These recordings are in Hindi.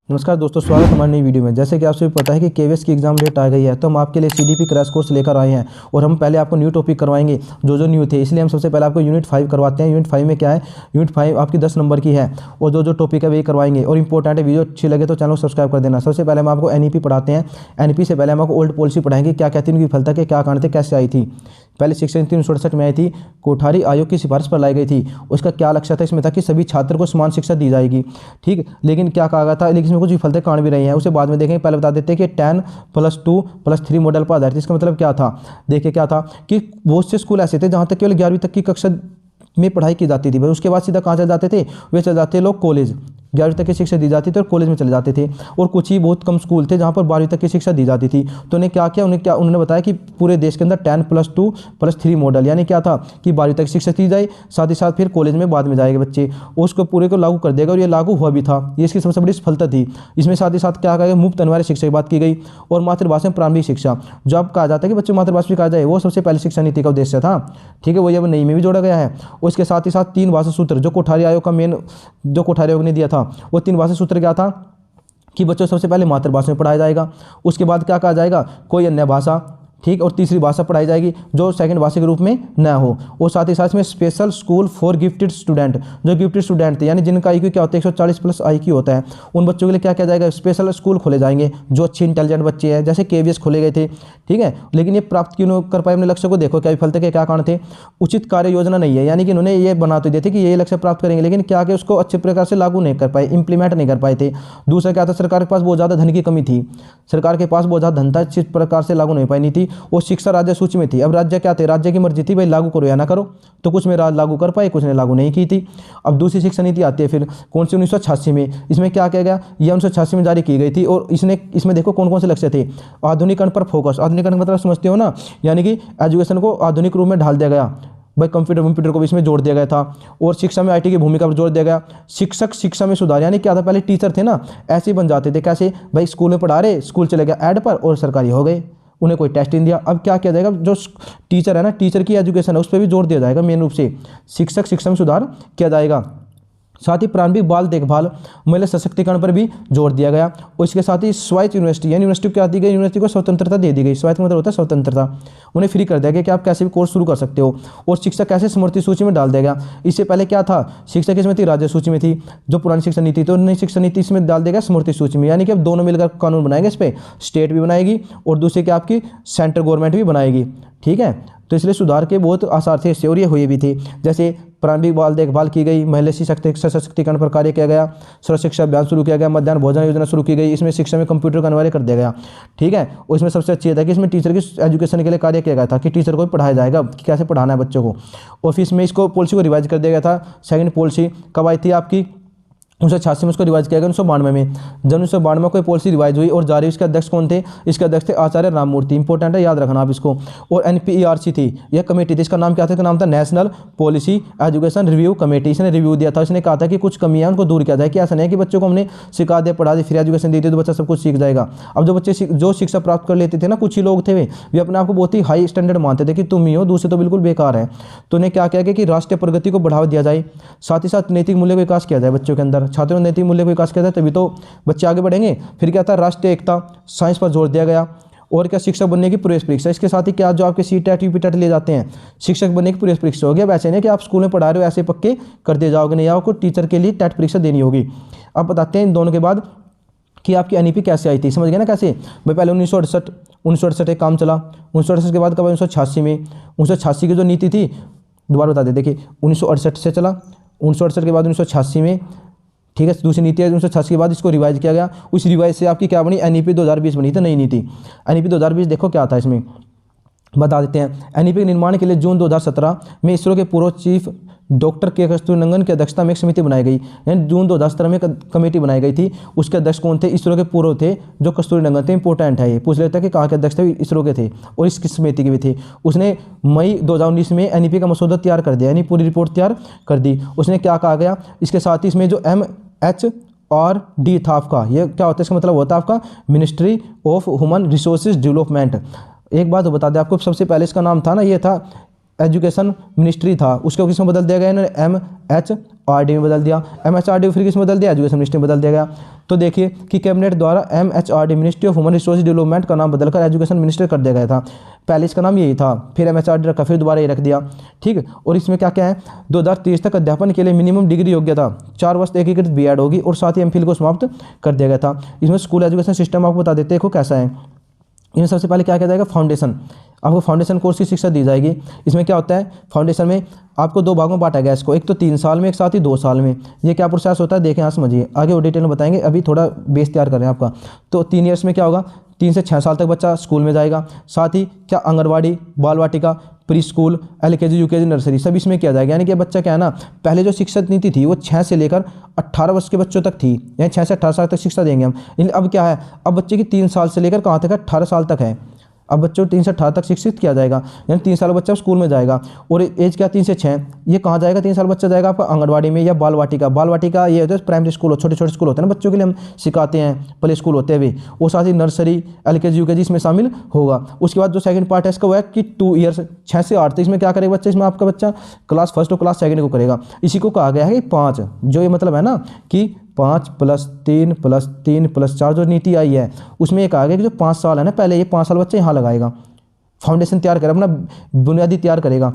नमस्कार दोस्तों, स्वागत है हमारी नई वीडियो में। जैसे कि आप सभी पता है कि केवीएस की एग्जाम डेट आ गई है, तो हम आपके लिए सीडीपी क्रैश कोर्स लेकर आए हैं और हम पहले आपको न्यू टॉपिक करवाएंगे जो न्यू थे। इसलिए हम सबसे पहले आपको यूनिट 5 करवाते हैं। यूनिट 5 में क्या है, यूनिट 5 आपकी 10 नंबर की है और जो टॉपिक है वही करवाएंगे और इंपॉर्टेंट है। वीडियो अच्छी लगे तो चैनल को सब्सक्राइब कर देना। सबसे पहले हम आपको एनईपी पढ़ाते हैं। एनईपी से पहले हम आपको ओल्ड पॉलिसी पढ़ाएंगे, क्या कहती है, उनकी विफलता के क्या कारण थे, कैसे आई थी। पहले शिक्षा नीति 1968 में आई थी, कोठारी आयोग की सिफारिश पर लाई गई थी। उसका क्या लक्ष्य था, इसमें था कि सभी छात्र को समान शिक्षा दी जाएगी। ठीक, लेकिन क्या कहा गया था, लेकिन इसमें कुछ विफलता कारण भी रही हैं, उसे बाद में देखेंगे। पहले बता देते हैं कि 10+2+3 मॉडल पर आधारित। इसका मतलब क्या था, देखिए क्या था कि बहुत से स्कूल ऐसे थे जहाँ तक केवल 11वीं तक की कक्षा में पढ़ाई की जाती थी, भाई उसके बाद सीधा कहाँ चले जाते थे, वे चले जाते लोग कॉलेज। 11वीं तक की शिक्षा दी जाती थी और कॉलेज में चले जाते थे। और कुछ ही बहुत कम स्कूल थे जहाँ पर 12वीं तक की शिक्षा दी जाती थी। तो उन्हें क्या किया, उन्होंने बताया कि पूरे देश के अंदर 10+2+3 मॉडल, यानी क्या था कि 12वीं तक शिक्षा दी जाए, साथ ही साथ फिर कॉलेज में बाद में जाएंगे बच्चे, उसको पूरे को लागू कर देगा। और ये लागू हुआ भी था, ये इसकी सबसे बड़ी सफलता थी। इसमें साथ ही साथ क्या कहा गया, मुफ्त अनिवार्य शिक्षा की बात की गई और मातृभाषा में प्रारंभिक शिक्षा, जो अब कहा जाता है कि बच्चों मातृभाषा सिखाया जाए, वो सबसे पहले शिक्षा नीति का उद्देश्य था। ठीक है, वो अब नई में भी जोड़ा गया है। और इसके साथ ही साथ 3 भाषा सूत्र, जो कोठारी आयोग का मेन, जो कोठारी आयोग ने दिया था, वो 3 भाषा सूत्र क्या था कि बच्चों सबसे पहले मातृभाषा में पढ़ाया जाएगा, उसके बाद क्या कहा जाएगा, कोई अन्य भाषा, ठीक, और तीसरी भाषा पढ़ाई जाएगी जो सेकंड भाषा के रूप में न हो। और साथ ही साथ में special school for gifted student, जो गिफ्टेड स्टूडेंट थे, यानी जिनका आईक्यू क्या होता है, 140+ आईक्यू होता है, उन बच्चों के लिए क्या किया जाएगा, स्पेशल स्कूल खोले जाएंगे जो अच्छे इंटेलिजेंट बच्चे हैं, जैसे केवीएस खोले गए थे। ठीक है, लेकिन ये प्राप्त क्यों कर पाए अपने लक्ष्य को, देखो क्या विफलता के क्या कारण थे। उचित कार्य योजना नहीं है, यानी कि उन्होंने ये बना तो दिए थे कि ये लक्ष्य प्राप्त करेंगे, लेकिन क्या कि उसको अच्छे प्रकार से लागू नहीं कर पाए, इंप्लीमेंट नहीं कर पाए थे। दूसरा क्या था, सरकार के पास बहुत ज़्यादा धन की कमी थी, सरकार के पास बहुत ज़्यादा धन था, अच्छी प्रकार से लागू नहीं पाई नीति। और शिक्षा राज्य सूची में थी। अब राज्य क्या थे, राज्य की मर्जी थी, भाई लागू करो या ना करो, तो कुछ में लागू कर पाए, कुछ ने लागू नहीं की थी। अब दूसरी शिक्षा नीति आती है फिर कौन सी, 1986 में। इसमें क्या किया गया, यह 1986 में जारी की गई थी और इसमें देखो कौन कौन से लक्ष्य थे, आधुनिकरण पर फोकस। आधुनिकरण मतलब समझते हो ना, यानी कि एजुकेशन को आधुनिक रूप में ढाल दिया गया, भाई कंप्यूटर को भी इसमें जोड़ दिया गया था। और शिक्षा में आईटी की भूमिका पर जोर दिया गया। शिक्षक शिक्षा में सुधार, यानी क्या था, पहले टीचर थे ना, ऐसे ही बन जाते थे, कैसे, भाई स्कूल में पढ़ा रहे, स्कूल चले गया ऐड पर और सरकारी हो गए, उन्हें कोई टेस्ट नहीं दिया। अब क्या किया जाएगा, जो टीचर है ना, टीचर की एजुकेशन है, उस पर भी जोर दिया जाएगा, मेन रूप से शिक्षक शिक्षा में सुधार किया जाएगा। साथ ही प्रारंभिक बाल देखभाल, महिला सशक्तिकरण पर भी जोर दिया गया। और इसके साथ ही स्वायत्त यूनिवर्सिटी, यानी यूनिवर्सिटी क्या दी गई, यूनिवर्सिटी को स्वतंत्रता दे दी गई। स्वायत्त मतलब होता है स्वतंत्रता, उन्हें फ्री कर दिया गया कि आप कैसे भी कोर्स शुरू कर सकते हो। और शिक्षा कैसे स्मृति सूची में डाल दिया गया। इससे पहले क्या था, शिक्षा किसमें थी, राज्य सूची में थी, जो पुरानी शिक्षा नीति, तो नई शिक्षा नीति इसमें डाल देगा स्मृति सूची में, यानी कि अब दोनों मिलकर कानून बनाएंगे, इस पर स्टेट भी बनाएगी और दूसरे क्या आपकी सेंट्रल गवर्नमेंट भी बनाएगी। ठीक है, तो इसलिए सुधार के बहुत आसार थे इससे, और ये हुए भी थे। जैसे प्रारंभिक बाल देखभाल की गई, महिला सशक्तिकरण पर कार्य किया गया, सर्व शिक्षा अभियान शुरू किया गया, मध्याह्न भोजन योजना शुरू की गई, इसमें शिक्षा में कंप्यूटर का अनिवार्य कर दिया गया। ठीक है, और इसमें सबसे अच्छी था कि इसमें टीचर की एजुकेशन के लिए कार्य किया गया था कि टीचर को भी पढ़ाया जाएगा कि कैसे पढ़ाना है बच्चों को। और फिर इसमें इसको पॉलिसी को रिवाइज कर दिया गया था। सेकंड पॉलिसी कब आई थी आपकी, 1986 में उसको रिवाइज किया गया, 1992 में। जब 1992 में कोई पॉलिसी रिवाइज हुई और जारी, इसके अध्यक्ष कौन थे, इसके अध्यक्ष थे आचार्य राममूर्ति, इंपॉर्टेंट है, याद रखना आप इसको। और एनपीईआरसी थी, यह कमेटी थी, इसका नाम क्या था, इसका नाम था national policy education review committee. इसने रिव्यू दिया था, इसने कहा था कि कुछ कमियां उनको दूर किया जाए, कि ऐसा नहीं है कि बच्चों को हमने सिखा दिया, पढ़ा दी, फ्री एजुकेशन दी थी तो बच्चा सब कुछ सीख जाएगा। अब जो बच्चे जो शिक्षा प्राप्त कर लेते थे ना, कुछ ही लोग थे, वे अपने आप को बहुत ही हाई स्टैंडर्ड मानते थे कि तुम ही हो, दूसरे तो बिल्कुल बेकार है। तो उन्हें क्या किया गया कि राष्ट्रीय प्रगति को बढ़ावा दिया जाए, साथ ही साथ नैतिक मूल्य का विकास किया जाए बच्चों के अंदर। छात्रों में नैतिक मूल्य विकास किया था तभी तो बच्चे आगे बढ़ेंगे। फिर क्या था, राष्ट्रीय एकता, साइंस पर जोर दिया गया। और क्या, शिक्षक बनने की प्रवेश परीक्षा, इसके साथ ही क्या जो आपके सीटेट यूपीटेट ले जाते हैं, शिक्षक बनने की प्रवेश परीक्षा हो गया। वैसे नहीं कि आप स्कूल में पढ़ा रहे हो ऐसे पक्के कर दिए जाओगे, नहीं, आपको टीचर के लिए टेट परीक्षा देनी होगी। अब बताते हैं इन दोनों के बाद कि आपकी एनईपी कैसे आई थी, समझ गए ना कैसे। भाई पहले 1968 एक काम चला, 1968 के बाद कब, 1986 में। 1986 की जो नीति थी, दोबारा बता दें, देखिए 1968 से चला, 1968 के बाद 1986 में, ठीक है, दूसरी नीति है 1986 के बाद इसको रिवाइज किया गया। उस रिवाइज से आपकी क्या बनी, एनईपी 2020 बनी थी, नई नीति। एनईपी 2020 देखो क्या था, इसमें बता देते हैं। एनईपी के निर्माण के लिए जून 2017 में इसरो के पूर्व चीफ डॉक्टर के कस्तूरीरंगन की अध्यक्षता में एक समिति बनाई गई, यानी जून 2017 में कमेटी बनाई गई थी। उसके अध्यक्ष कौन थे, इसरो के पूर्व थे जो कस्तूरीरंगन थे। इंपॉर्टेंट है, ये पूछ लेता है कि कहाँ के अध्यक्ष थे, इसरो के थे और इस समिति के भी थे। उसने मई 2019 में एनईपी का मसौदा तैयार कर दिया, यानी पूरी रिपोर्ट तैयार कर दी। उसने क्या कहा गया, इसके साथ ही इसमें जो MHRD था आपका, ये क्या होता है, इसका मतलब होता है आपका ministry of human resources development. एक बात बता दें आपको, सबसे पहले इसका नाम था ना, ये था एजुकेशन मिनिस्ट्री था, उसको किस में बदल दिया गया इन्होंने, MHRD में बदल दिया। MHRD फिर किस में बदल दिया, एजुकेशन मिनिस्ट्री में बदल दिया गया। तो देखिए कि कैबिनेट द्वारा MHRD ministry of human resource development का नाम बदलकर एजुकेशन मिनिस्ट्री कर दिया गया था। पहले इसका नाम यही था, फिर MHRD रखा, फिर दोबारा ये रख दिया, ठीक है। और इसमें क्या क्या है, 2023 तक अध्यापन के लिए मिनिमम डिग्री योग्यता 4 वर्ष एकीकृत B.Ed होगी और साथ ही MPhil को समाप्त कर दिया गया था। इसमें स्कूल एजुकेशन सिस्टम आपको बता देते हैं कैसा है। इनमें सबसे पहले क्या किया जाएगा, फाउंडेशन, आपको फाउंडेशन कोर्स की शिक्षा दी जाएगी। इसमें क्या होता है, फाउंडेशन में आपको 2 भागों में बांटा गया इसको, एक तो 3 साल में, एक साथ ही 2 साल में। ये क्या प्रोसेस होता है देखें, यहाँ समझिए, आगे वो डिटेल में बताएंगे, अभी थोड़ा बेस तैयार कर रहे हैं आपका। तो 3 ईयर्स में क्या होगा, 3 से 6 साल तक बच्चा स्कूल में जाएगा, साथ ही क्या anganwadi, Bal Vatika, pre school, LKG UKG nursery सब इसमें किया जाएगा। यानी कि बच्चा क्या है ना, पहले जो शिक्षा नीति थी वो 6 से लेकर 18 वर्ष के बच्चों तक थी, यानी 6 से 18 साल तक शिक्षा देंगे हम। लेकिन अब क्या है, अब बच्चे की 3 साल से लेकर कहाँ तक है, 18 साल तक है। अब बच्चों को 3 से 18 तक शिक्षित किया जाएगा, यानी 3 साल बच्चा स्कूल में जाएगा। और एज क्या, 3 से 6, ये कहाँ जाएगा, 3 साल बच्चा जाएगा आपका आंगनवाड़ी में या बाल वाटिका। बाल वाटिका ये होता है प्राइमरी स्कूल, छोटे छोटे स्कूल होते हैं ना बच्चों के लिए, हम सिखाते हैं, प्ले स्कूल होते हैं वे। और साथ ही नर्सरी, LKG UKG इसमें शामिल होगा। उसके बाद जो सेकंड पार्ट है इसका वो है कि 2 ईयर्स 6 से 8 तक इसमें क्या करेगा बच्चा, इसमें आपका बच्चा क्लास फर्स्ट और क्लास सेकंड को करेगा। इसी को कहा गया है कि 5, जो ये मतलब है ना कि 5 + 3 + 3 + 4 जो नीति आई है उसमें एक आ गया कि जो 5 साल है ना, पहले ये 5 साल बच्चा यहाँ लगाएगा, फाउंडेशन तैयार करेगा, अपना बुनियादी तैयार करेगा।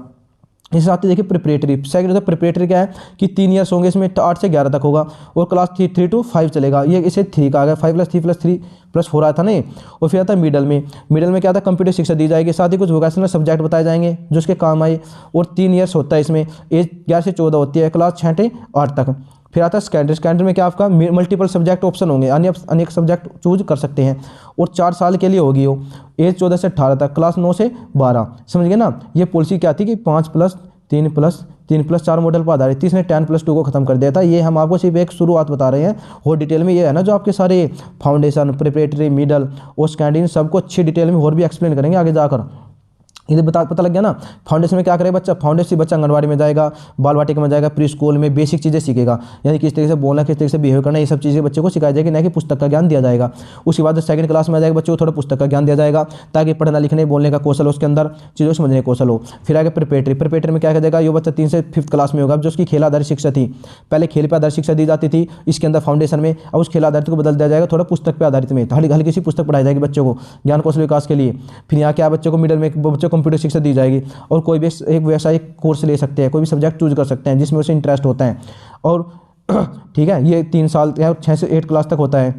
इसके साथ ही देखिए प्रिपरेटरी, सेकंड होता है प्रिपरेटरी क्या है कि 3 ईयर्स होंगे, इसमें 8 से 11 तक होगा और क्लास 3 to 5 चलेगा। ये इसे 3 का आ गया, 5 + 3 + 3 + 4 आया था नहीं। और फिर आता है मिडल में, मिडल में क्या था, कंप्यूटर शिक्षा दी जाएगी, साथ ही कुछ वोकेशनल सब्जेक्ट बताए जाएंगे जो उसके काम आए। और 3 ईयर्स होता है इसमें, एज 11 से 14 होती है, क्लास 6 से 8 तक। फिर आता है सेकेंडरी, सेकेंडरी में क्या आपका मल्टीपल सब्जेक्ट ऑप्शन होंगे, अनेक सब्जेक्ट चूज कर सकते हैं। और 4 साल के लिए होगी वो, एज 14 से 18 तक, क्लास 9 से 12, समझ गए ना। ये पॉलिसी क्या थी कि 5 + 3 + 3 + 4 मॉडल पर आधारित थी, इसने 10+2 को खत्म कर दिया था। ये हम आपको सिर्फ एक शुरुआत बता रहे हैं, और डिटेल में ये है ना जो आपके सारे फाउंडेशन, प्रिपरेटरी, मिडल और सेकेंडरी सबको अच्छी डिटेल में और भी एक्सप्लेन करेंगे आगे जाकर। इधर पता लग गया ना। फाउंडेशन में क्या करेगा बच्चा, फाउंडेशन बच्चा आंगनवाड़ी में जाएगा, बाल वाटिका में जाएगा, प्री स्कूल में बेसिक चीज़ें सीखेगा, यानी किस तरीके से बोलना, किस तरीके से बिहेव करना, ये सब चीज़ें बच्चे को सिखाई जाएगी, ना कि पुस्तक का ज्ञान दिया जाएगा। उसके बाद सेकंड क्लास में आ जाएगा बच्चों को थोड़ा पुस्तक का ज्ञान दिया जाएगा, ताकि पढ़ना लिखने बोलने का कौशल, उसके अंदर चीज़ों समझने का कौशल हो। फिर आगे प्रिपरेटरी, प्रिपरेटरी में क्या कर जाएगा, ये बच्चा 3 से 5th क्लास में होगा, जो उसकी खेल आधारित शिक्षा थी, पहले खेल पर आधारित शिक्षा दी जाती थी इसके अंदर फाउंडेशन में, अब उस खेल आधारित को बदल दिया जाएगा, थोड़ा पुस्तक पर आधारित में, हल्की सी पुस्तक पढ़ाई जाएगी बच्चों को ज्ञान कौशल विकास के लिए। फिर यहाँ क्या बच्चों को मिडल में बच्चों को कंप्यूटर शिक्षा दी जाएगी, और कोई भी एक व्यावसायिक कोर्स ले सकते हैं, कोई भी सब्जेक्ट चूज कर सकते हैं जिसमें उसे इंटरेस्ट होता है। और ठीक है, ये 3 साल या 6 से 8 क्लास तक होता है।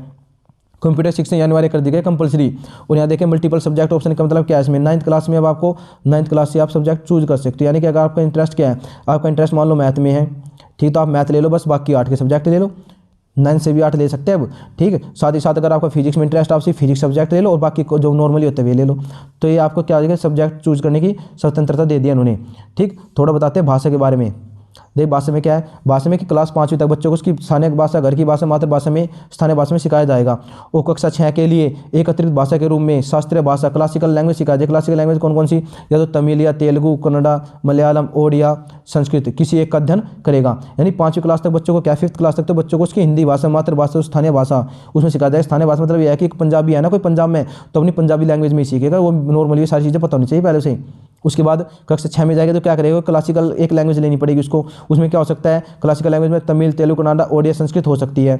कंप्यूटर शिक्षा ये अनिवार्य कर दी गई कंपलसरी। और यहाँ देखें मल्टीपल सब्जेक्ट ऑप्शन का मतलब क्या है, इसमें 9th क्लास में अब आपको 9th क्लास से आप सब्जेक्ट चूज कर सकते हो। यानी कि अगर आपका इंटरेस्ट क्या है, आपका इंटरेस्ट मान लो मैथ में है, ठीक, तो आप मैथ ले लो, बस बाकी 8 के सब्जेक्ट ले लो, 9 से भी 8 ले सकते हैं अब, ठीक है। साथ ही साथ अगर आपका फिजिक्स में इंटरेस्ट, आप सिर्फ फिजिक्स सब्जेक्ट ले लो, और बाकी को जो नॉर्मली होते हैं वे ले लो। तो ये आपको क्या देगा, सब्जेक्ट चूज करने की स्वतंत्रता दे दी उन्होंने, ठीक। थोड़ा बताते हैं भाषा के बारे में। देख भाषा में क्या है, भाषा में कि क्लास 5वीं तक बच्चों को उसकी स्थानीय भाषा, घर की भाषा, मातृभाषा में, स्थानीय भाषा में सिखाया जाएगा। और कक्षा 6 के लिए एक अतिरिक्त भाषा के रूप में शास्त्रीय भाषा, क्लासिकल लैंग्वेज सिखाया जाए। क्लासिकल लैंग्वेज कौन कौन सी, या तो तमिल या तेलुगु, कन्नड़ा, मलयालम, ओडिया, संस्कृत, किसी एक का अध्ययन करेगा। यानी 5वीं क्लास तक बच्चों को क्या, 5th क्लास तक तो बच्चों को उसकी हिंदी भाषा, मातृभाषा, स्थानीय भाषा उसमें सिखाया जाए। स्थानीय भाषा मतलब यह है कि पंजाबी है ना कोई पंजाब में, तो अपनी पंजाबी लैंग्वेज में ही सीखेगा, वो नॉर्मली सारी चीज़ें पता होनी चाहिए पहले से। उसके बाद कक्षा 6 में जाएगा तो क्या करेगा, क्लासिकल एक लैंग्वेज लेनी पड़ेगी उसको। उसमें क्या हो सकता है, क्लासिकल लैंग्वेज में तमिल, तेलुगु, कन्नड़ा, ओडिया, संस्कृत हो सकती है।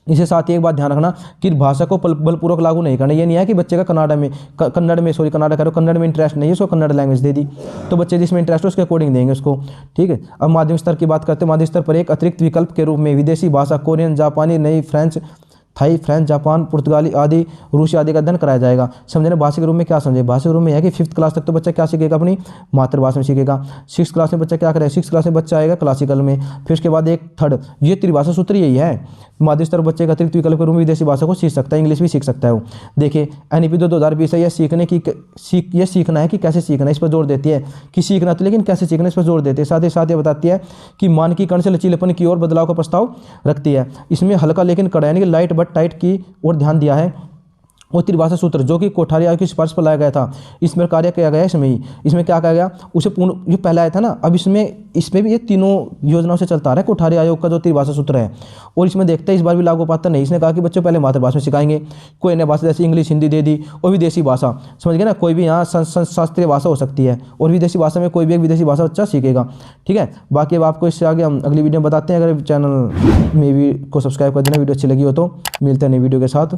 इसके साथ ही एक बात ध्यान रखना कि भाषा को बलपूर्वक लागू नहीं करना। ये नहीं है कि बच्चे का कन्नड़ में इंटरेस्ट नहीं है, उसको कन्नड़ लैंग्वेज दे दी, तो बच्चे जिसमें इंटरेस्ट है उसके अकॉर्डिंग देंगे उसको, ठीक है। अब माध्यमिक स्तर की बात करते हैं। माध्यमिक स्तर पर एक अतिरिक्त विकल्प के रूप में विदेशी भाषा, कोरियन, जापानी, नई, फ्रेंच, थाई, फ्रेंच, जापान, पुर्तगाली आदि, रूसी आदि का अध्ययन कराया जाएगा। समझने भाषा के रूप में क्या समझे, भाषा के रूप में है कि 5th क्लास तक तो बच्चा क्या सीखेगा, अपनी मातृभाषा में सीखेगा। 6th क्लास में बच्चा क्या करेगा, 6th क्लास में बच्चा आएगा क्लासिकल में। फिर उसके बाद एक थर्ड, ये त्रिभाषा सूत्र यही है। माध्यमिक स्तर बच्चे का अतिरिक्त विकल्प के रूप में विदेशी भाषा को सीख सकता है, इंग्लिश भी सीख सकता है वो। देखिए NEP 2020 है, यह सीखना है कि कैसे सीखना है, इस पर जोर देती है कि सीखना तो, लेकिन कैसे सीखना इस पर जोर देती है। साथ ही साथ ये बताती है कि मानकीकरण से लचीलेपन की ओर बदलाव का प्रस्ताव रखती है। इसमें हल्का लेकिन कड़ा, यानी कि लाइट बट टाइट की ओर ध्यान दिया है। और त्रिभाषा सूत्र जो कि कोठारी आयोग की सिफारिश पर लाया गया था, इसमें कार्य किया गया इसमें ही। इसमें क्या कहा गया, उसे पूर्ण जो पहले आया था ना, अब इसमें भी ये तीनों योजनाओं से चलता आ रहा है कोठारी आयोग का जो त्रिभाषा सूत्र है। और इसमें देखते हैं इस बार भी लागू पात्र नहीं। इसने कहा कि बच्चों पहले मातृभाषा में सिखाएंगे, कोई अन्य भाषा जैसे इंग्लिश हिंदी दे दी, और विदेशी भाषा समझ गए ना, कोई भी यहाँ शास्त्रीय भाषा हो सकती है, और विदेशी भाषा में कोई भी एक विदेशी भाषा बच्चा सीखेगा। ठीक है, बाकी अब आपको इससे आगे हम अगली वीडियो में बताते हैं। अगर चैनल में भी को सब्सक्राइब कर देना, वीडियो अच्छी लगी हो तो। मिलते हैं नई वीडियो के साथ।